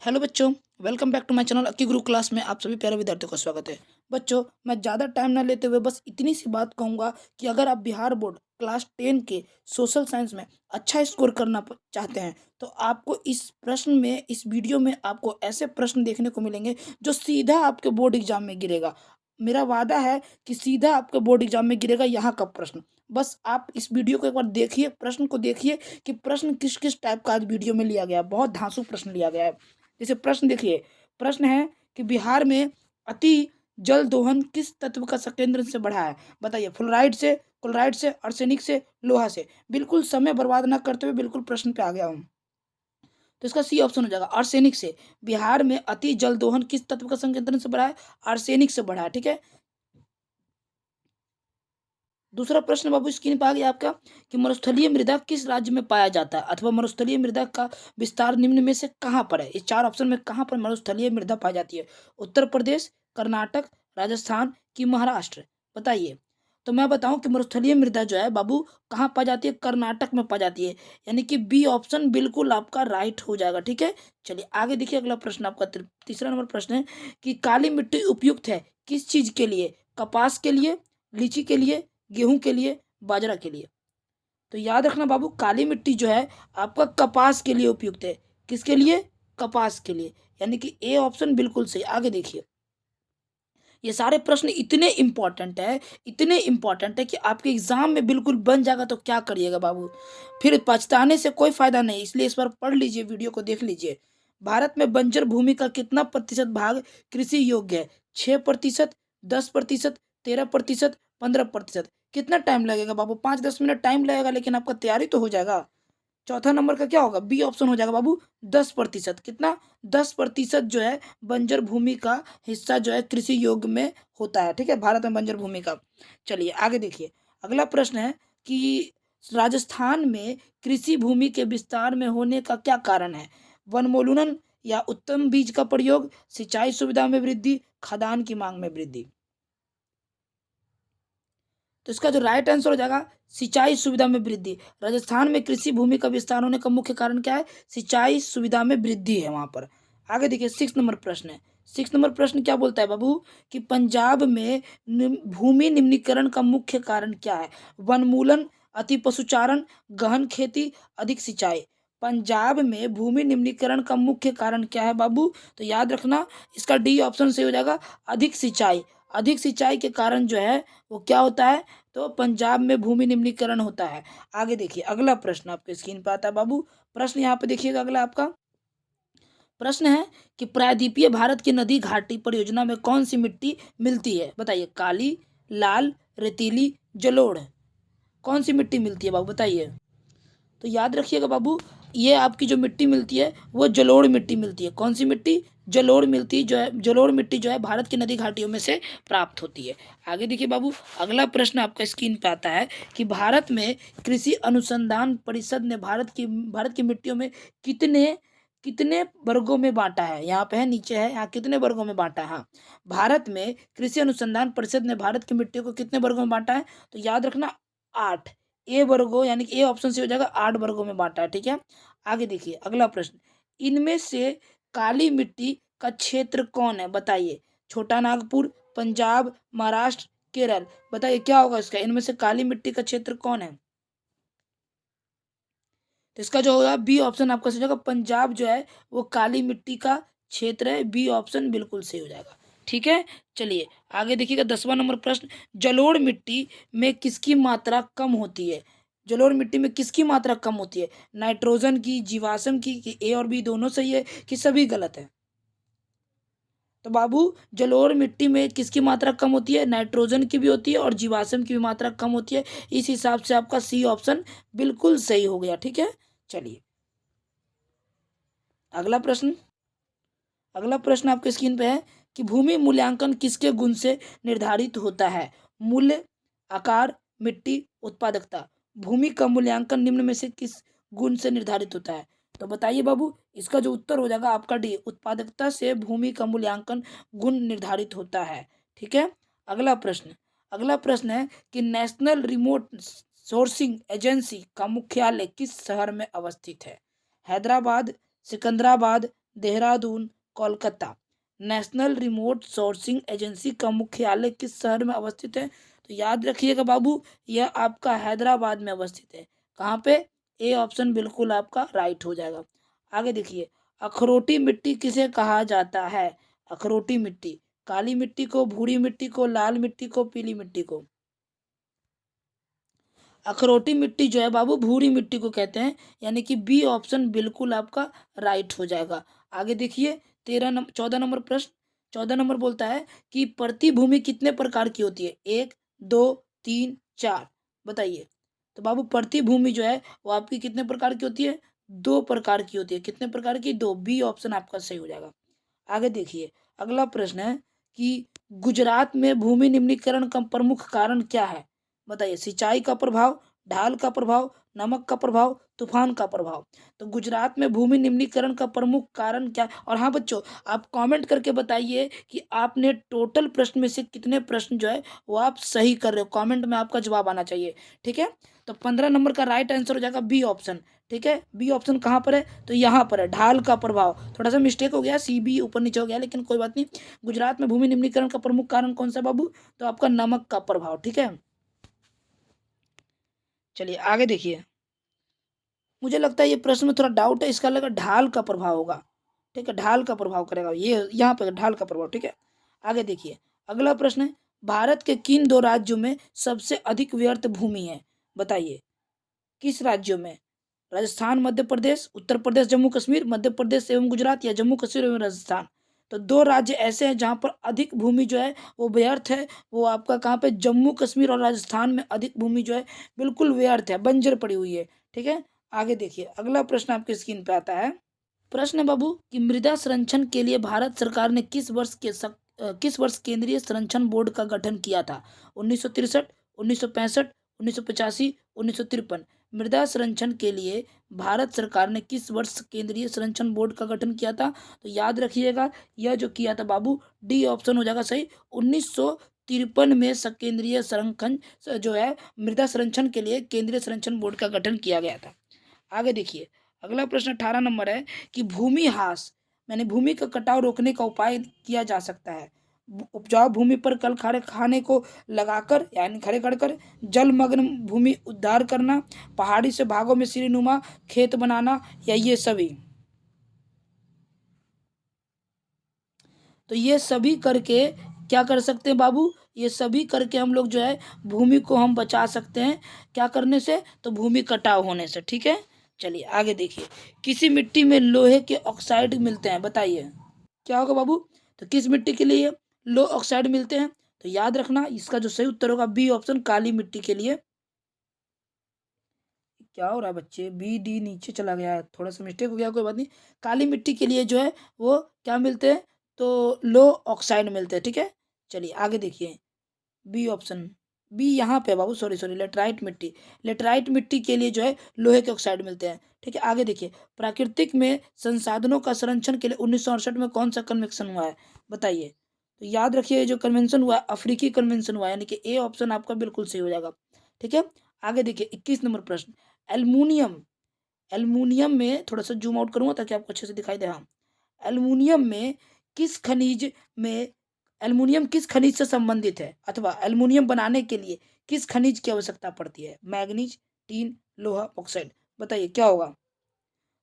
Hello बच्चों, welcome back to my channel Akki Guru class में आप सभी प्यारे विद्यार्थियों का स्वागत है। बच्चों, मैं ज़्यादा टाइम ना लेते हुए बस इतनी सी बात कहूँगा कि अगर आप बिहार बोर्ड क्लास 10 के सोशल साइंस में अच्छा स्कोर करना चाहते हैं तो आपको इस वीडियो में आपको ऐसे प्रश्न देखने को मिलेंगे जो सीधा आपके बोर्ड एग्जाम में गिरेगा। मेरा वादा है कि सीधा आपके बोर्ड एग्जाम में गिरेगा यहाँ का प्रश्न। बस आप इस वीडियो को एक बार देखिए, प्रश्न को देखिए कि प्रश्न किस किस टाइप का आज वीडियो में लिया गया है। बहुत धांसू प्रश्न लिया गया है। जैसे प्रश्न देखिए, प्रश्न है कि बिहार में अति जल दोहन किस तत्व का संकेंद्रण से बढ़ा है? बताइए, फ्लोराइड से, क्लोराइड से, आर्सेनिक से, लोहा से। बिल्कुल समय बर्बाद ना करते हुए बिल्कुल प्रश्न पे आ गया हूँ। तो इसका सी ऑप्शन हो जाएगा आर्सेनिक से। बिहार में अति जल दोहन किस तत्व का संकेंद्रण से बढ़ा है? आर्सेनिक से बढ़ा है। ठीक है। दूसरा प्रश्न बाबू स्क्रीन पर आ गया आपका कि मरुस्थलीय मृदा किस राज्य में पाया जाता है अथवा मरुस्थलीय मृदा का विस्तार निम्न में से कहाँ पर है? इस चार ऑप्शन में कहाँ पर मरुस्थलीय मृदा पाई जाती है? उत्तर प्रदेश, कर्नाटक, राजस्थान की महाराष्ट्र? बताइए। तो मैं बताऊं कि मरुस्थलीय मृदा जो है बाबू कहाँ पाई जाती है? कर्नाटक में पाई जाती है। यानी कि बी ऑप्शन बिल्कुल आपका राइट हो जाएगा। ठीक है। चलिए आगे देखिए, अगला प्रश्न आपका तीसरा नंबर प्रश्न है कि काली मिट्टी उपयुक्त है किस चीज के लिए? कपास के लिए, लीची के लिए, गेहूं के लिए, बाजरा के लिए? तो याद रखना बाबू, काली मिट्टी जो है आपका कपास के लिए उपयुक्त है। किसके लिए? कपास के लिए। यानी कि ए ऑप्शन बिल्कुल सही। आगे देखिए, ये सारे प्रश्न इतने इंपॉर्टेंट है कि आपके एग्जाम में बिल्कुल बन जाएगा। तो क्या करिएगा बाबू, फिर पछताने से कोई फायदा नहीं। इसलिए इस बार पढ़ लीजिए, वीडियो को देख लीजिए। भारत में बंजर भूमि का कितना प्रतिशत भाग कृषि योग्य है? 6%, 10%, 13%, 15%? कितना टाइम लगेगा बाबू? 5-10 मिनट टाइम लगेगा, लेकिन आपका तैयारी तो हो जाएगा। चौथा नंबर का क्या होगा? बी ऑप्शन हो जाएगा बाबू 10%। कितना? 10% जो है बंजर भूमि का हिस्सा जो है कृषि योग्य में होता है। ठीक है, भारत में बंजर भूमि का। चलिए आगे देखिए, अगला प्रश्न है कि राजस्थान में कृषि भूमि के विस्तार में होने का क्या कारण है? वनोन्मूलन या उत्तम बीज का प्रयोग, सिंचाई सुविधा में वृद्धि, खदान की मांग में वृद्धि? तो इसका जो राइट आंसर हो जाएगा सिंचाई सुविधा में वृद्धि। राजस्थान में कृषि भूमि का विस्तार होने का मुख्य कारण क्या है? सिंचाई सुविधा में वृद्धि है वहां पर। आगे देखिए, 6 नंबर प्रश्न है। 6 नंबर प्रश्न क्या बोलता है बाबू कि पंजाब में भूमि निम्नीकरण का मुख्य कारण क्या है? वनमूलन, अति पशुचारण, गहन खेती, अधिक सिंचाई? पंजाब में भूमि निम्नीकरण का मुख्य कारण क्या है बाबू? तो याद रखना, इसका डी ऑप्शन से हो जाएगा अधिक सिंचाई। अधिक सिंचाई के कारण जो है वो क्या होता है? तो पंजाब में भूमि निम्नीकरण होता है। आगे देखिए, अगला प्रश्न आपके स्क्रीन पर आता है बाबू। प्रश्न यहाँ पे देखिएगा, अगला आपका प्रश्न है कि प्रायद्वीपीय भारत की नदी घाटी परियोजना में कौन सी मिट्टी मिलती है? बताइए, काली, लाल, रेतीली, जलोढ़? कौन सी मिट्टी मिलती है बाबू, बताइए। तो याद रखिएगा बाबू, ये आपकी जो मिट्टी मिलती है वो जलोढ़ मिट्टी मिलती है। कौन सी मिट्टी? जलोढ़ मिलती जो है, जलोढ़ मिट्टी जो है भारत की नदी घाटियों में से प्राप्त होती है। आगे देखिए बाबू, अगला प्रश्न आपका स्क्रीन पे आता है कि भारत में कृषि अनुसंधान परिषद ने भारत की मिट्टियों में कितने कितने वर्गों में बांटा है? यहाँ पे है, नीचे है, यहाँ कितने वर्गों में बांटा है? हाँ, भारत में कृषि अनुसंधान परिषद ने भारत की मिट्टियों को कितने वर्गों में बांटा है? तो याद रखना 8। ए वर्गों, यानी कि ए ऑप्शन से हो जाएगा 8 वर्गों में बांटा है। ठीक है। आगे देखिए, अगला प्रश्न, इनमें से काली मिट्टी का क्षेत्र कौन है? बताइए। छोटा नागपुर, पंजाब, महाराष्ट्र, केरल? बताइए क्या होगा इसका, इनमें से काली मिट्टी का क्षेत्र कौन है? तो इसका जो होगा बी ऑप्शन आपका सही होगा। पंजाब जो है वो काली मिट्टी का क्षेत्र है। बी ऑप्शन बिल्कुल सही हो जाएगा। ठीक है। चलिए आगे देखिएगा, 10वां नंबर प्रश्न, जलोढ़ मिट्टी में किसकी मात्रा कम होती है? जलोढ़ मिट्टी में किसकी मात्रा कम होती है? नाइट्रोजन की, जीवाश्म की, कि ए और बी दोनों सही है कि सभी गलत है? तो बाबू, जलोढ़ मिट्टी में किसकी मात्रा कम होती है? नाइट्रोजन की भी होती है और जीवाश्म की भी मात्रा कम होती है। इस हिसाब से आपका सी ऑप्शन बिल्कुल सही हो गया। ठीक है। चलिए अगला प्रश्न, अगला प्रश्न आपके स्क्रीन पे है कि भूमि मूल्यांकन किसके गुण से निर्धारित होता है? मूल्य, आकार, मिट्टी, उत्पादकता? भूमि का मूल्यांकन निम्न में से किस गुण से निर्धारित होता है? तो बताइए बाबू, इसका जो उत्तर हो जाएगा आपका डी, उत्पादकता से भूमि का मूल्यांकन गुण निर्धारित होता है। ठीक है। अगला प्रश्न, अगला प्रश्न है कि नेशनल रिमोट सोर्सिंग एजेंसी का मुख्यालय किस शहर में अवस्थित है? Hyderabad, Secunderabad, Dehradun, Kolkata. National remote sourcing agency का मुख्यालय किस शहर में अवस्थित है? तो याद रखिएगा बाबू, यह आपका हैदराबाद में अवस्थित है। कहाँ पे? ए ऑप्शन बिल्कुल आपका राइट हो जाएगा। आगे देखिए, अखरोटी मिट्टी किसे कहा जाता है? अखरोटी मिट्टी, काली मिट्टी को, भूरी मिट्टी को, लाल मिट्टी को, पीली मिट्टी को? अखरोटी मिट्टी जो है बाबू भूरी मिट्टी को कहते हैं, यानी कि बी ऑप्शन बिल्कुल आपका राइट हो जाएगा। आगे देखिए 14 नंबर प्रश्न। 14 नंबर बोलता है कि प्रतिभूमि कितने प्रकार की होती है? 1, 2, 3, 4, बताइए। तो बाबू प्रतिभूमि जो है वो आपकी कितने प्रकार की होती है? 2 प्रकार की होती है। कितने प्रकार की? 2। बी ऑप्शन आपका सही हो जाएगा। आगे देखिए, अगला प्रश्न है कि गुजरात में भूमि निम्नीकरण का प्रमुख कारण क्या है? बताइए। सिंचाई का प्रभाव, ढाल का प्रभाव, नमक का प्रभाव, तूफान का प्रभाव। तो गुजरात में भूमि निम्नीकरण का प्रमुख कारण क्या? और हाँ बच्चों, आप कमेंट करके बताइए कि आपने टोटल प्रश्न में से कितने प्रश्न जो है वो आप सही कर रहे हो। कमेंट में आपका जवाब आना चाहिए, ठीक है। तो 15 नंबर का राइट आंसर हो जाएगा बी ऑप्शन, ठीक है। बी ऑप्शन कहाँ पर है? तो यहाँ पर है, ढाल का प्रभाव। थोड़ा सा मिस्टेक हो गया, सी बी ऊपर नीचे हो गया, लेकिन कोई बात नहीं। गुजरात में भूमि निम्नीकरण का प्रमुख कारण कौन सा बाबू? तो आपका नमक का प्रभाव, ठीक है। चलिए आगे देखिए, मुझे लगता है ये प्रश्न में थोड़ा डाउट है, इसका लगा ढाल का प्रभाव होगा, ठीक है। ढाल का प्रभाव करेगा ये, यहाँ पे ढाल का प्रभाव, ठीक है। आगे देखिए, अगला प्रश्न है, भारत के किन 2 राज्यों में सबसे अधिक व्यर्थ भूमि है? बताइए। किस राज्यों में? राजस्थान, मध्य प्रदेश, उत्तर प्रदेश, जम्मू कश्मीर, मध्य प्रदेश एवं गुजरात, या जम्मू कश्मीर एवं राजस्थान? तो 2 राज्य ऐसे हैं जहाँ पर अधिक भूमि जो है वो व्यर्थ है। वो आपका कहाँ पे? जम्मू कश्मीर और राजस्थान में अधिक भूमि जो है बिल्कुल व्यर्थ है, बंजर पड़ी हुई है, ठीक है। आगे देखिए, अगला प्रश्न आपकी स्क्रीन पे आता है। प्रश्न है बाबू कि मृदा संरक्षण के लिए भारत सरकार ने किस वर्ष केंद्रीय संरक्षण बोर्ड का गठन किया था? 1963, 1965, 1985, 1953? मृदा संरक्षण के लिए भारत सरकार ने किस वर्ष केंद्रीय संरक्षण बोर्ड का गठन किया था? तो याद रखिएगा, यह जो किया था बाबू, डी ऑप्शन हो जाएगा सही। 1953 में केंद्रीय संरक्षण जो है मृदा संरक्षण के लिए केंद्रीय संरक्षण बोर्ड का गठन किया गया था। आगे देखिए, अगला प्रश्न 18 नंबर है कि भूमि ह्रास यानी भूमि का कटाव रोकने का उपाय किया जा सकता है? उपजाऊ भूमि पर कल खड़े खाने को लगाकर यानी खड़े कर जलमग्न भूमि उद्धार करना, पहाड़ी से भागों में सीढ़ीनुमा खेत बनाना, या ये सभी? तो ये सभी करके क्या कर सकते हैं बाबू? ये सभी करके हम लोग जो है भूमि को हम बचा सकते हैं। क्या करने से? तो भूमि कटाव होने से, ठीक है। चलिए आगे देखिए, किसी मिट्टी में लोहे के ऑक्साइड मिलते हैं? बताइए क्या होगा बाबू? तो किस मिट्टी के लिए लो ऑक्साइड मिलते हैं? तो याद रखना, इसका जो सही उत्तर होगा बी ऑप्शन, काली मिट्टी के लिए। क्या हो रहा है बच्चे? बी डी नीचे चला गया है, थोड़ा सा मिस्टेक हो गया, कोई बात नहीं। काली मिट्टी के लिए जो है वो क्या मिलते हैं? तो लो ऑक्साइड मिलते हैं, ठीक है। चलिए आगे देखिए, बी ऑप्शन, बी यहाँ पे है बाबू, सॉरी सॉरी, लेटराइट मिट्टी। लेटराइट मिट्टी के लिए जो है लोहे के ऑक्साइड मिलते हैं, ठीक है। आगे देखिए, प्राकृतिक में संसाधनों का संरक्षण के लिए 1968 में कौन सा कन्वेंशन हुआ है? बताइए। तो याद रखिए, जो कन्वेंशन हुआ है अफ्रीकी कन्वेंशन हुआ है, यानी कि ए ऑप्शन आपका बिल्कुल सही हो जाएगा, ठीक है। आगे देखिए 21 नंबर प्रश्न, एल्युमिनियम, एल्युमिनियम में थोड़ा सा जूम आउट करूंगा ताकि आपको अच्छे से दिखाई दे। हाँ, एल्युमिनियम में किस खनिज में एल्युमिनियम किस खनिज से संबंधित है, अथवा एल्युमिनियम बनाने के लिए किस खनिज की आवश्यकता पड़ती है? मैग्नीज, टीन, लोहा, बॉक्साइट? बताइए क्या होगा?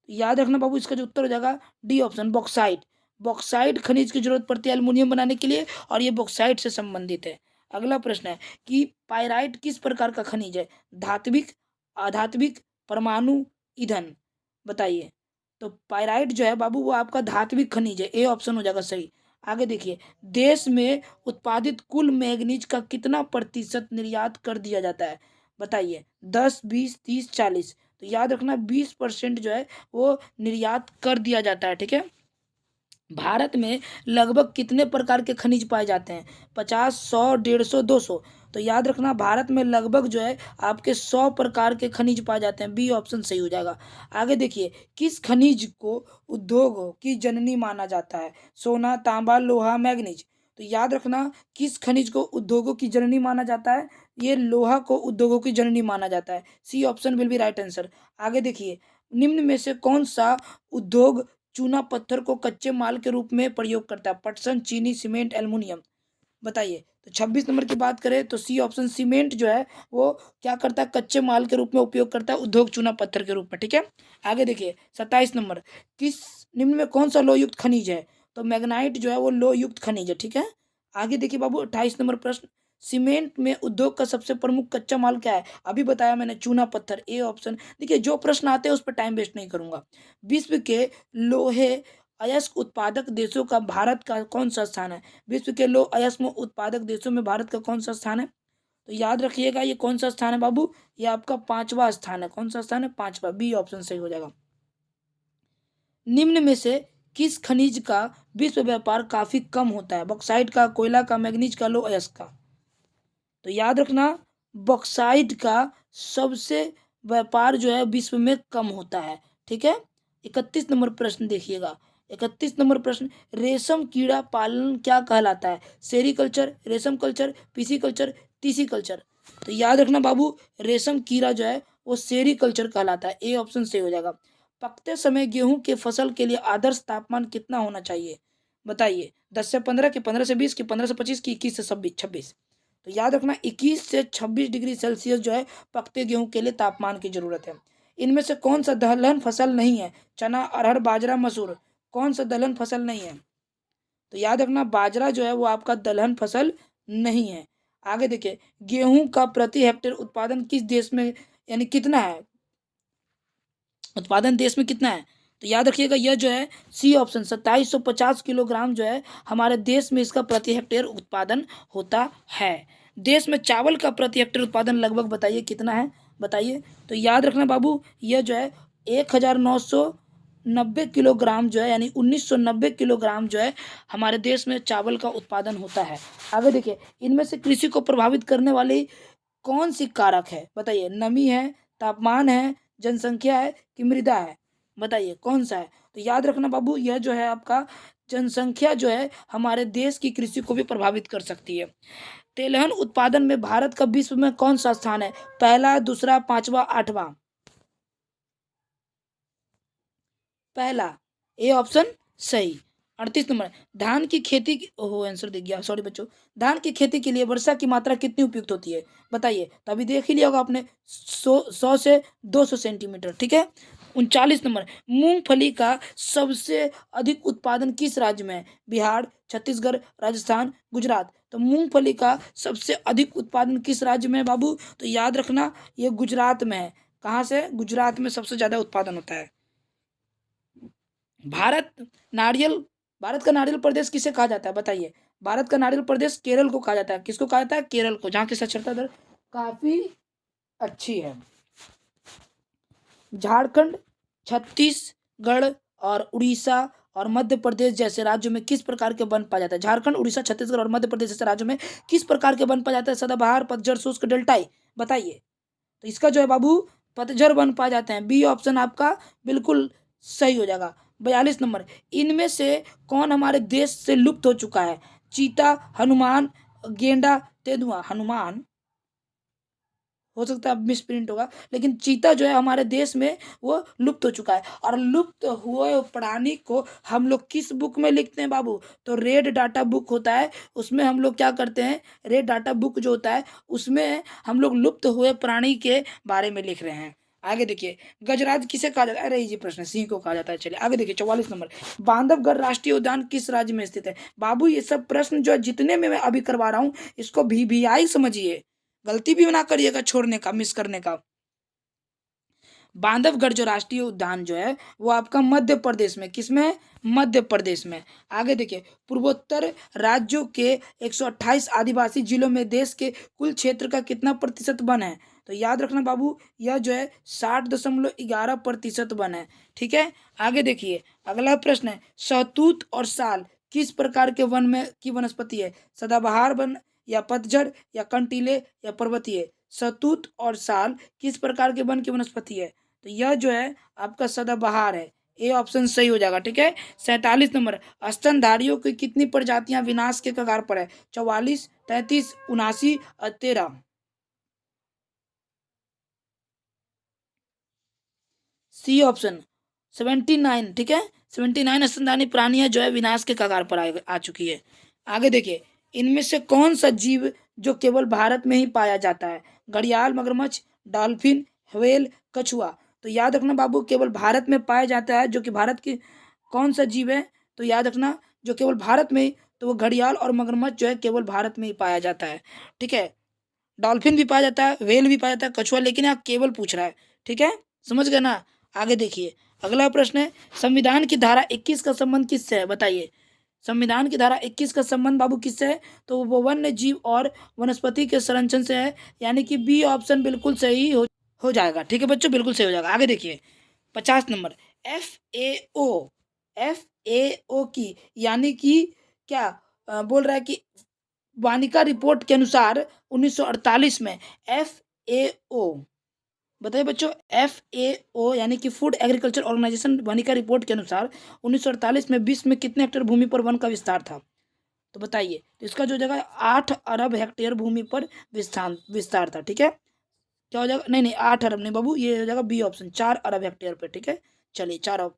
याद रखना बाबू, इसका जो उत्तर हो जाएगा डी ऑप्शन, बॉक्साइट। बॉक्साइट खनिज की जरूरत पड़ती है एल्युमिनियम बनाने के लिए, और ये बॉक्साइट से संबंधित है। अगला प्रश्न है कि पाइराइट किस प्रकार का खनिज है? धात्विक, अधात्विक, परमाणु, ईंधन? बताइए। तो पाइराइट जो है बाबू वो आपका धात्विक खनिज है, ए ऑप्शन हो जाएगा सही। आगे देखिए, देश में उत्पादित कुल मैग्नीज का कितना प्रतिशत निर्यात कर दिया जाता है? बताइए। 10, 20, 30, 40? तो याद रखना 20% जो है वो निर्यात कर दिया जाता है, ठीक है। भारत में लगभग कितने प्रकार के खनिज पाए जाते हैं? 50, 100, 150, 200? तो याद रखना, भारत में लगभग जो है आपके 100 प्रकार के खनिज पाए जाते हैं, बी ऑप्शन सही हो जाएगा। आगे देखिए, किस खनिज को उद्योगों की जननी माना जाता है? सोना, तांबा, लोहा, मैग्नीज? तो याद रखना, किस खनिज को उद्योगों की जननी माना जाता है? ये लोहा को उद्योगों की जननी माना जाता है, C option will be right answer. आगे देखिए, निम्न में से कौन सा उद्योग चूना पत्थर को कच्चे माल के रूप में प्रयोग करता है? पटसन, चीनी, सीमेंट, एल्युमिनियम। बताइए। तो 26 नंबर की बात करें तो सी ऑप्शन सीमेंट जो है वो क्या करता है, कच्चे माल के रूप में उपयोग करता है उद्योग चूना पत्थर के रूप में। ठीक है, आगे देखिए 27 नंबर, किस निम्न में कौन सा लोह युक्त खनिज है? तो मैग्नाइट जो है वो लोह युक्त खनिज है। ठीक है, आगे देखिए बाबू 28 नंबर प्रश्न, सीमेंट में उद्योग का सबसे प्रमुख कच्चा माल क्या है? अभी बताया मैंने, चूना पत्थर, ए ऑप्शन। देखिए जो प्रश्न आते हैं उस पर टाइम वेस्ट नहीं करूंगा। विश्व के लोहे अयस्क उत्पादक देशों का भारत का कौन सा स्थान है? विश्व के लोह अयस्क उत्पादक देशों में भारत का कौन सा स्थान है? तो याद रखिएगा ये कौन सा स्थान है बाबू, ये आपका 5वां स्थान है। कौन सा स्थान है? 5वां, बी ऑप्शन सही हो जाएगा। निम्न में से किस खनिज का विश्व व्यापार काफी कम होता है? बॉक्साइट का, कोयला का, मैग्नीज का, लोह अयस्क का। तो याद रखना बॉक्साइट का सबसे व्यापार जो है विश्व में कम होता है। ठीक है, 31 नंबर प्रश्न देखिएगा। 31 नंबर प्रश्न, रेशम कीड़ा पालन क्या कहलाता है? सेरीकल्चर, रेशम कल्चर, पीसी कल्चर, तीसी कल्चर। तो याद रखना बाबू रेशम कीड़ा जो है वो सेरीकल्चर कहलाता है। ए ऑप्शन सही हो जाएगा। पकते समय गेहूं के फसल के लिए आदर्श तापमान कितना होना चाहिए? बताइए। 10 से 15 की, 15 से 20 की, 15 से 25 की, 21 से 26। तो याद रखना 21 से 26 डिग्री सेल्सियस जो है पकते गेहूं के लिए तापमान की जरूरत है। इनमें से कौन सा दलहन फसल नहीं है? चना, अरहर, बाजरा, मसूर। कौन सा दलहन फसल नहीं है? तो याद रखना बाजरा जो है वो आपका दलहन फसल नहीं है। आगे देखिए, गेहूं का प्रति हेक्टेयर उत्पादन किस देश में यानी कितना है? उत्पादन देश में कितना है? तो याद रखिएगा यह जो है सी ऑप्शन 2750 किलोग्राम जो है हमारे देश में इसका प्रति हेक्टेयर उत्पादन होता है। देश में चावल का प्रति हेक्टेयर उत्पादन लगभग बताइए कितना है? बताइए। तो याद रखना बाबू यह जो है 1990 किलोग्राम जो है यानी 1990 किलोग्राम जो है हमारे देश में चावल का उत्पादन होता है। आगे देखिए, इनमें से कृषि को प्रभावित करने वाली कौन सी कारक है? बताइए। नमी है, तापमान है, जनसंख्या है कि मृदा है? बताइए कौन सा है? तो याद रखना बाबू यह जो है आपका जनसंख्या जो है हमारे देश की कृषि को भी प्रभावित कर सकती है। तेलहन उत्पादन में भारत का विश्व में कौन सा स्थान है? पहला, दूसरा, 5वां, 8वां? पहला, ए ऑप्शन सही। 38 नंबर, धान की खेती ओहो आंसर दे गया, सॉरी बच्चों। धान की खेती के लिए वर्षा की मात्रा कितनी उपयुक्त होती है? बताइए। तो अभी देख ही लिया होगा आपने 100 से 200 सेंटीमीटर। ठीक है, 39 नंबर, मूंगफली का सबसे अधिक उत्पादन किस राज्य में है? बिहार, छत्तीसगढ़, राजस्थान, गुजरात। तो मूंगफली का सबसे अधिक उत्पादन किस राज्य में है बाबू? तो याद रखना ये गुजरात में है। कहाँ से? गुजरात में सबसे ज्यादा उत्पादन होता है। भारत नारियल भारत का नारियल प्रदेश किसे कहा जाता है? बताइए। भारत का नारियल प्रदेश केरल को कहा जाता है। किसको कहा जाता है? केरल को, जहाँ की साक्षरता दर काफी अच्छी है। झारखंड, छत्तीसगढ़ और उड़ीसा और मध्य प्रदेश जैसे राज्यों में किस प्रकार के वन पाया जाता है? झारखंड, उड़ीसा, छत्तीसगढ़ और मध्य प्रदेश जैसे राज्यों में किस प्रकार के वन पाया जाता है? सदाबहार, पतझड़, शुष्क, डेल्टाई। बताइए। तो इसका जो है बाबू पतझड़ वन पाए जाते हैं। बी ऑप्शन आपका बिल्कुल सही हो जाएगा। 42 नंबर, इनमें से कौन हमारे देश से लुप्त हो चुका है? चीता, हनुमान, गेंडा, तेंदुआ। हनुमान हो सकता है मिस प्रिंट होगा, लेकिन चीता जो है हमारे देश में वो लुप्त हो चुका है। और लुप्त हुए प्राणी को हम लोग किस बुक में लिखते हैं बाबू? तो रेड डाटा बुक होता है, उसमें हम लोग क्या करते हैं, रेड डाटा बुक जो होता है उसमें हम लोग लुप्त हुए प्राणी के बारे में लिख रहे हैं। आगे देखिए, गजराज किसे कहा जाता है? अरे ये प्रश्न, सिंह को कहा जाता है। चलिए आगे देखिए 44 नंबर, बांधवगढ़ राष्ट्रीय उद्यान किस राज्य में स्थित है? बाबू ये सब प्रश्न जो जितने में मैं अभी करवा रहा हूँ इसको भी आई समझिए, गलती भी ना करिएगा छोड़ने का, मिस करने का। बांधवगढ़ जो राष्ट्रीय उद्यान जो है वो आपका मध्य प्रदेश में, किसमें है? मध्य प्रदेश में। आगे देखिए, पूर्वोत्तर राज्यों के 128 आदिवासी जिलों में देश के कुल क्षेत्र का कितना प्रतिशत वन है? तो याद रखना बाबू यह जो है 60.11% वन है। ठीक है, आगे देखिए अगला प्रश्न है, शहतूत और साल किस प्रकार के वन में की वनस्पति है? सदाबहार वन या पतझड़ या कंटीले या पर्वतीय? शहतूत और साल किस प्रकार के वन की वनस्पति है? तो यह जो है आपका सदाबहार है। ए ऑप्शन सही हो जाएगा। ठीक है, 47 नंबर, स्तनधारियों की कितनी प्रजातियां विनाश के कगार पर है? 44, 33, 79 और 13? C option 79। ठीक है, 79 स्तनधारी प्राणियां जो है विनाश के कगार पर आ चुकी है। आगे देखिए, इनमें से कौन सा जीव जो केवल भारत में ही पाया जाता है? घड़ियाल, मगरमच्छ, डॉल्फिन, व्हेल, कछुआ। तो याद रखना बाबू, केवल भारत में पाया जाता है जो कि भारत की कौन सा जीव है? तो याद रखना जो केवल भारत में, तो वो घड़ियाल और मगरमच्छ जो है केवल भारत में ही पाया जाता है। ठीक है, डॉल्फिन भी पाया जाता है, व्हेल भी पाया जाता है, कछुआ लेकिन यहाँ केवल पूछ रहा है। ठीक है, समझ गए ना? आगे देखिए, अगला प्रश्न है, संविधान की धारा 21 का संबंध किससे है? बताइए। संविधान की धारा 21 का संबंध बाबू किससे है? तो वो वन्य जीव और वनस्पति के संरक्षण से है, यानी कि बी ऑप्शन बिल्कुल सही हो जाएगा। ठीक है बच्चों, बिल्कुल सही हो जाएगा। आगे देखिए, 50 नंबर, FAO, FAO की यानी कि क्या बोल रहा है कि वानिका रिपोर्ट के अनुसार 1948 में FAO, बताइए बच्चों, FAO यानी कि फूड एग्रीकल्चर ऑर्गेनाइजेशन वानिका रिपोर्ट के अनुसार 1948 में विश्व में कितने हेक्टेयर भूमि पर वन का विस्तार था? तो बताइए। तो इसका जो जगह 8 अरब हेक्टेयर भूमि पर विस्तार था। ठीक है, क्या हो जाएगा? नहीं नहीं, 8 अरब नहीं बाबू, ये हो जाएगा बी ऑप्शन, 4 अरब हेक्टेयर पे। ठीक है, चलिए 4 अरब।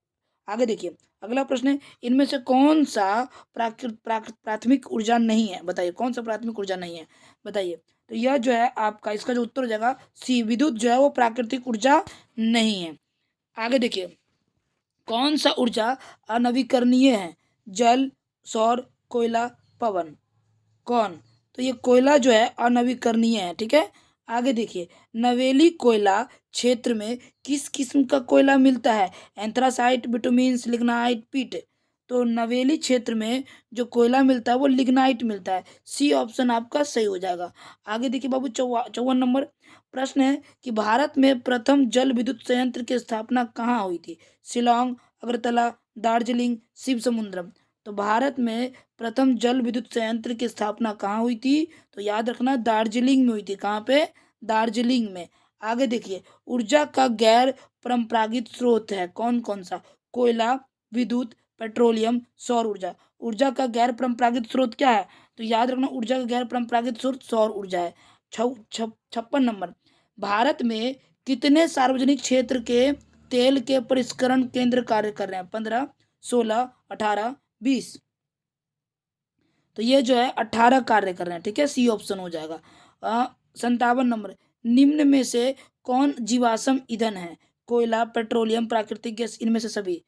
आगे देखिए, अगला प्रश्न है, इनमें से कौन सा प्राथमिक ऊर्जा नहीं है? बताइए, कौन सा प्राथमिक ऊर्जा नहीं है? बताइए। तो यह जो है आपका, इसका जो उत्तर हो जाएगा सी, विद्युत जो है वो प्राकृतिक ऊर्जा नहीं है। आगे देखिए, कौन सा ऊर्जा अनवीकरणीय है? जल, सौर, कोयला, पवन। कौन? तो ये कोयला जो है अनवीकरणीय है। ठीक है, आगे देखिए, नवेली कोयला क्षेत्र में किस किस्म का कोयला मिलता है? एंथ्रासाइट, बिटुमिन्स, लिग्नाइट, पीट। तो नवेली क्षेत्र में जो कोयला मिलता है वो लिग्नाइट मिलता है। सी ऑप्शन आपका सही हो जाएगा। आगे देखिए बाबू, 54 नंबर प्रश्न है कि भारत में प्रथम जल विद्युत संयंत्र की स्थापना कहाँ हुई थी? शिलोंग, अगरतला, दार्जिलिंग, शिव समुद्रम। तो भारत में प्रथम जल विद्युत संयंत्र की स्थापना कहाँ हुई थी? तो याद रखना दार्जिलिंग में हुई थी। कहाँ पे? दार्जिलिंग में। आगे देखिए, ऊर्जा का गैर परंपरागत स्रोत है कौन कौन सा? कोयला, विद्युत, पेट्रोलियम, सौर ऊर्जा। ऊर्जा का गैर परंपरागत स्रोत क्या है? तो याद रखना ऊर्जा का गैर परंपरागत स्रोत सौर ऊर्जा है। 56 नंबर, भारत में कितने सार्वजनिक क्षेत्र के तेल के परिष्करण केंद्र कार्य कर रहे हैं? 15, 16, 18, 20। तो ये जो है 18 कार्य कर रहे हैं। ठीक है, सी ऑप्शन हो जाएगा। 57 नंबर, निम्न में से कौन जीवाश्म ईंधन है? कोयला, पेट्रोलियम, प्राकृतिक गैस, इनमें से सभी।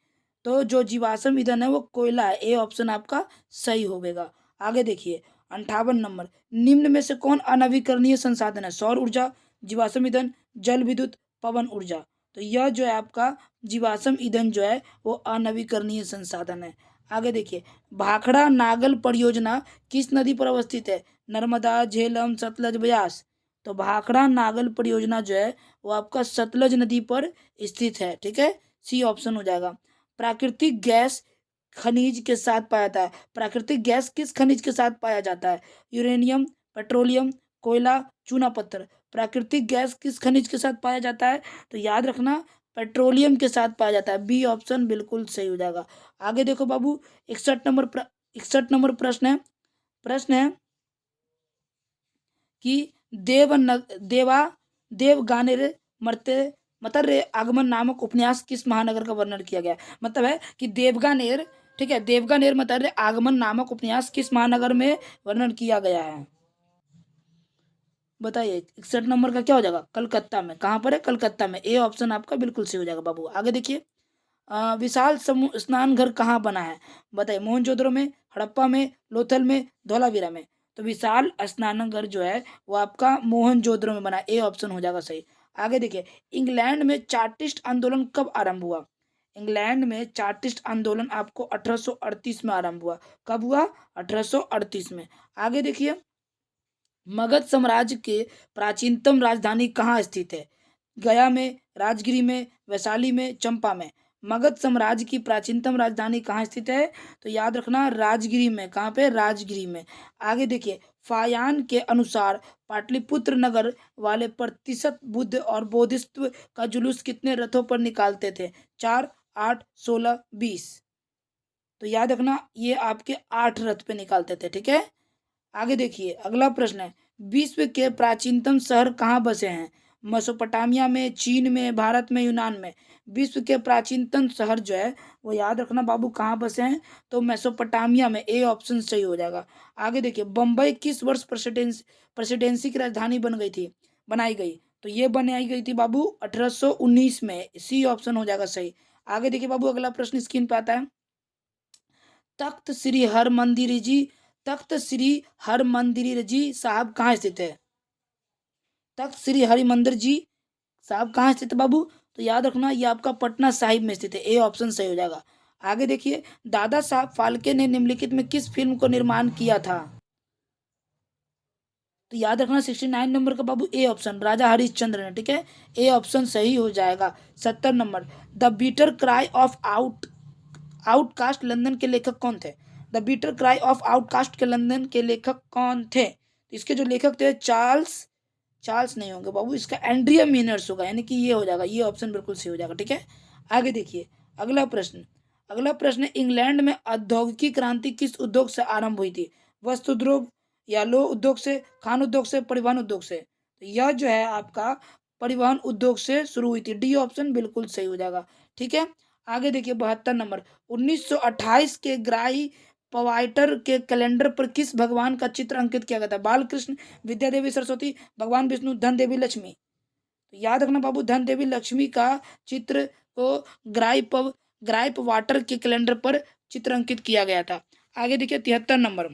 तो जो जीवाश्म ईंधन है वो कोयला है। ए ऑप्शन आपका सही होगा। आगे देखिए, 58 नंबर, निम्न में से कौन अनवीकरणीय संसाधन है? सौर ऊर्जा, जीवाश्म ईंधन, जल विद्युत, पवन ऊर्जा। तो यह जो है आपका जीवाश्म ईंधन जो है वो अनवीकरणीय संसाधन है। आगे देखिए, भाखड़ा नागल परियोजना किस नदी पर अवस्थित है? नर्मदा, झेलम, सतलज, ब्यास। तो भाखड़ा नागल परियोजना जो है वो आपका सतलज नदी पर स्थित है। ठीक है, सी ऑप्शन हो जाएगा। प्राकृतिक गैस खनिज के साथ पाया जाता है। प्राकृतिक गैस किस खनिज के साथ पाया जाता है? यूरेनियम, पेट्रोलियम, कोयला, चूना पत्थर। प्राकृतिक गैस किस खनिज के साथ पाया जाता है? तो याद रखना पेट्रोलियम के साथ पाया जाता है। बी ऑप्शन बिल्कुल सही हो जाएगा। आगे देखो बाबू, 61 नंबर प्रश्न है कि देवगानेर मर्त्य आगमन नामक उपन्यास किस महानगर का वर्णन किया गया? मतलब है कि देवगानेर, ठीक है, देवगानेर मर्त्य आगमन नामक उपन्यास किस महानगर में वर्णन किया गया है? बताइए। 61 नंबर का क्या हो जाएगा? कलकत्ता में। कहाँ पर है? कलकत्ता में। ए ऑप्शन आपका बिल्कुल सही हो जाएगा बाबू। आगे देखिए, विशाल समूह स्नान घर कहाँ बना है? बताइए। मोहनजोदड़ो में, हड़प्पा में, लोथल में, धौलावीरा में। तो विशाल स्नान घर जो है वो आपका मोहनजोदड़ो में बना। ए ऑप्शन हो जाएगा सही। आगे देखिए, इंग्लैंड में चार्टिस्ट आंदोलन कब आरंभ हुआ? इंग्लैंड में चार्टिस्ट आंदोलन आपको 1838 में आरंभ हुआ। कब हुआ? 1838 में। आगे देखिए, मगध साम्राज्य के प्राचीनतम राजधानी कहाँ स्थित है? गया में, राजगिरी में, वैशाली में, चंपा में। मगध साम्राज्य की प्राचीनतम राजधानी कहाँ स्थित है? तो याद रखना राजगिरी में। कहाँ पे? राजगिरी में। आगे देखिए, फायान के अनुसार पाटलिपुत्र नगर वाले प्रतिशत बुद्ध और बोधिसत्व का जुलूस कितने रथों पर निकालते थे? 4, 8, 16, 20। तो याद रखना ये आपके 8 रथ पे निकालते थे। ठीक है, आगे देखिए, अगला प्रश्न है, विश्व के प्राचीनतम शहर कहाँ बसे हैं? मेसोपोटामिया में, चीन में, भारत में, यूनान में। विश्व के प्राचीनतम शहर जो है वो याद रखना बाबू कहाँ बसे हैं, तो मेसोपोटामिया में। ए ऑप्शन सही हो जाएगा। आगे देखिए, बम्बई किस वर्ष प्रेसिडेंसी की राजधानी बनाई गई, तो ये बनाई गई थी बाबू 1819 में। सी ऑप्शन हो जाएगा सही। आगे देखिए बाबू, अगला प्रश्न स्क्रीन पे आता है। तख्त श्री हरमंदिर जी साहब कहाँ स्थित है? तख्त श्री हरिमंदिर जी साहब कहाँ स्थित है बाबू, तो याद रखना ये आपका पटना साहिब में स्थित है। ए ऑप्शन सही हो जाएगा। आगे देखिए, दादा साहब फाल्के ने निम्नलिखित में किस फिल्म को निर्माण किया था, तो याद रखना 69 नंबर का बाबू ए ऑप्शन, राजा हरिश्चंद्र ने। ठीक है, ए ऑप्शन सही हो जाएगा। 70 number, the bitter cry of outcast London के लेखक कौन थे? The bitter cry of outcast के लंदन के लेखक कौन थे? तो इसके जो लेखक थे चार्ल्स नहीं होंगे बाबू, इसका एंड्रिया मीनर्स होगा, यानी कि ये हो जाएगा। ये ऑप्शन बिल्कुल सही हो जाएगा। ठीक है, आगे देखिए अगला प्रश्न, इंग्लैंड में औद्योगिक क्रांति किस उद्योग से आरंभ हुई थी? वस्त्र उद्योग या लोह उद्योग से, खान उद्योग से, परिवहन उद्योग से? तो यह जो है आपका परिवहन उद्योग से शुरू हुई थी। डी ऑप्शन बिल्कुल सही हो जाएगा। ठीक है, आगे देखिए 72 नंबर, 1928 के ग्राई पवाइटर के कैलेंडर पर किस भगवान का चित्र अंकित किया गया था? बालकृष्ण, विद्या देवी सरस्वती, भगवान विष्णु, धन देवी लक्ष्मी? तो याद रखना बाबू, धन देवी लक्ष्मी का चित्र को ग्राइप वाटर के कैलेंडर पर चित्र अंकित किया गया था। आगे देखिए 73 नंबर,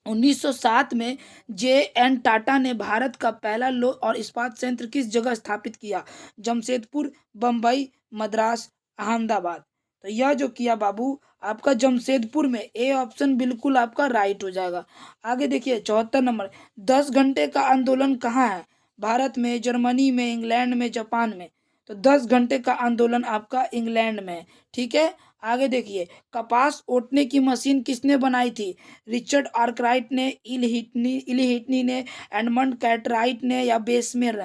1907 में जे.एन. टाटा ने भारत का पहला लौह और इस्पात संयंत्र किस जगह स्थापित किया? जमशेदपुर, बम्बई, मद्रास, अहमदाबाद? तो यह जो किया बाबू आपका जमशेदपुर में। ए ऑप्शन बिल्कुल आपका राइट हो जाएगा। आगे देखिए 74 नंबर, 10 घंटे का आंदोलन कहाँ है? भारत में, जर्मनी में, इंग्लैंड में, जापान में? तो 10 घंटे का आंदोलन आपका इंग्लैंड में है। ठीक है, आगे देखिए, कपास ओटने की मशीन किसने बनाई थी? रिचर्ड आर्कराइट ने, इलिहिटनी ने, एडमंड कार्टराइट ने, या बेसेमर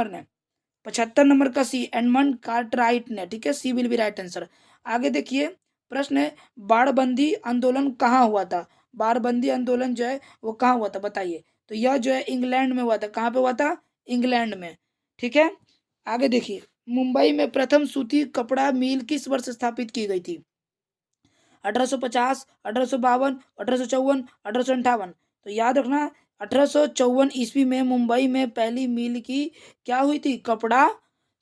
ने? 75 नंबर का सी, एडमंड कार्टराइट ने। ठीक है, सी विल बी राइट आंसर। आगे देखिए प्रश्न है, बाड़बंदी आंदोलन कहाँ हुआ था? बाड़बंदी आंदोलन जो है वो कहाँ हुआ था बताइए? तो यह जो है इंग्लैंड में हुआ था। कहाँ पे हुआ था? इंग्लैंड में। ठीक है, आगे देखिए, मुंबई में प्रथम सूती कपड़ा मिल किस वर्ष स्थापित की गई थी? 1850, 1852, 1854, 1858? तो याद रखना 1854 ईस्वी में मुंबई में पहली मिल की क्या हुई थी? कपड़ा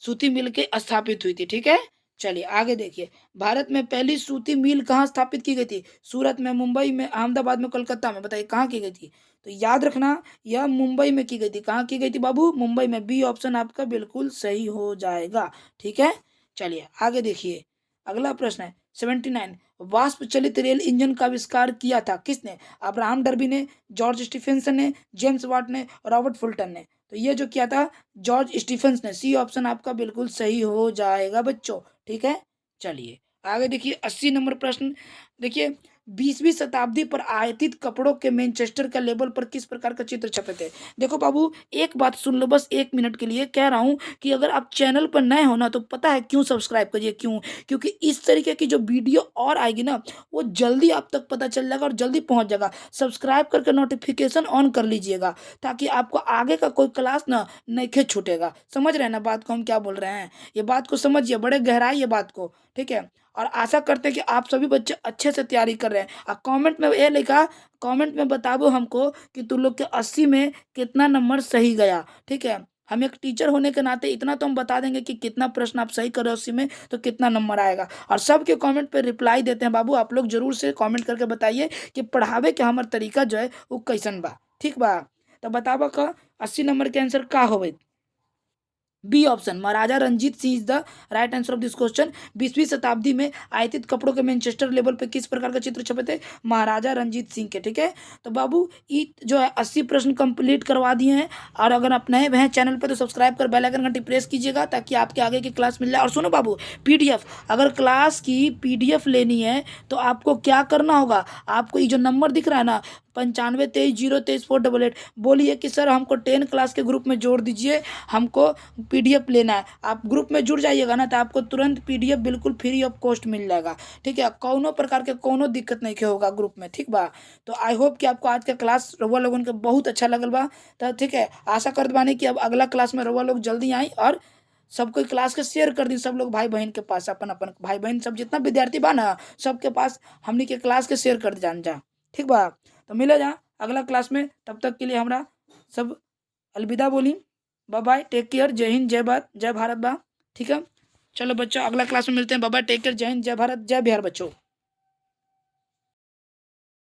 सूती मिल के स्थापित हुई थी। ठीक है, चलिए आगे देखिए, भारत में पहली सूती मिल कहाँ स्थापित की गई थी? सूरत में, मुंबई में, अहमदाबाद में, कोलकाता में? बताइए कहाँ की गई थी? तो याद रखना यह मुंबई में की गई थी। कहाँ की गई थी बाबू? मुंबई में। बी ऑप्शन आपका बिल्कुल सही हो जाएगा। ठीक है, चलिए आगे देखिए, अगला प्रश्न है 79, वाष्प चलित रेल इंजन का आविष्कार किया था किसने? अब्राहम डर्बी ने, जॉर्ज स्टीफेंसन ने, जेम्स वाट ने, रॉबर्ट फुल्टन ने? तो ये जो किया था जॉर्ज स्टीफेंस ने। सी ऑप्शन आपका बिल्कुल सही हो जाएगा बच्चों। ठीक है, चलिए आगे देखिए 80 नंबर प्रश्न। देखिए, 20वीं शताब्दी पर आयातित कपड़ों के मैनचेस्टर का लेबल पर किस प्रकार का चित्र छपे थे? देखो बाबू, एक बात सुन लो, बस 1 मिनट के लिए कह रहा हूँ कि अगर आप चैनल पर नए हो ना, तो पता है क्यों सब्सक्राइब करिए? क्यों? क्योंकि इस तरीके की जो वीडियो और आएगी ना, वो जल्दी आप तक पता चल जाएगा और जल्दी पहुंच जाएगा। सब्सक्राइब करके नोटिफिकेशन ऑन कर लीजिएगा, ताकि आपको आगे का कोई क्लास ना नहीं छूटेगा। समझ रहे हैं ना बात को हम क्या बोल रहे हैं? ये बात को समझिए, बड़े गहराई ये बात को। ठीक है, और आशा करते हैं कि आप सभी बच्चे अच्छे से तैयारी कर रहे हैं। और कमेंट में ये लिखा, कमेंट में बताओ हमको कि तुम लोग के 80 में कितना नंबर सही गया। ठीक है, हम एक टीचर होने के नाते इतना तो हम बता देंगे कि कितना प्रश्न आप सही कर रहे हो 80 में, तो कितना नंबर आएगा। और सबके कमेंट पे रिप्लाई देते हैं बाबू। आप लोग जरूर से कमेंट करके बताइए कि पढ़ावे के हमार तरीका जो है वो कैसन बा। ठीक बा, तो बताबा का 80 नंबर के आंसर का होवे? B option, Maharaja Ranjit Singh is the right answer of this question. 20वीं शताब्दी में आयातित कपड़ों के मैनचेस्टर लेवल पे किस प्रकार का चित्र छपे थे? महाराजा रंजीत सिंह के। ठीक है, तो बाबू ये जो है 80 प्रश्न कंप्लीट करवा दिए हैं। और अगर आप नए हैं चैनल पे तो सब्सक्राइब कर बेल आइकन घंटी प्रेस कीजिएगा, ताकि आपके आगे की क्लास मिल जाए। और सुनो बाबू, पीडीएफ, अगर क्लास की पीडीएफ लेनी है तो आपको क्या करना होगा? आपको ये जो नंबर दिख रहा है ना, 9523033488, बोलिए कि सर हमको 10 क्लास के ग्रुप में जोड़ दीजिए, हमको PDF लेना है, आप ग्रुप में जुड़ जाइएगा ना तो आपको तुरंत PDF बिल्कुल फ्री ऑफ कॉस्ट मिल जाएगा। ठीक है, कौनो प्रकार के कोनो दिक्कत नहीं के होगा ग्रुप में। ठीक बा, तो आई होप कि आपको आज का क्लास रउआ लोगन के बहुत अच्छा लगल बा। तो ठीक है, आशा करत बानी कि अब अगला क्लास में रउआ लोग जल्दी आई और सबको क्लास के शेयर कर दी, सब लोग भाई बहन के पास, अपन अपन भाई बहन सब जितना विद्यार्थी बा ना सबके पास हमनी के क्लास के शेयर कर जान जा। ठीक बा, तो मिले जा अगला क्लास में, तब तक के लिए हमरा सब अलविदा बोली। बाय बाय, टेक केयर, जय हिंद जय भारत बा। ठीक है, चलो बच्चों अगला क्लास में मिलते हैं। बाय बाय, टेक केयर, जय हिंद जय भारत जय बिहार बच्चों।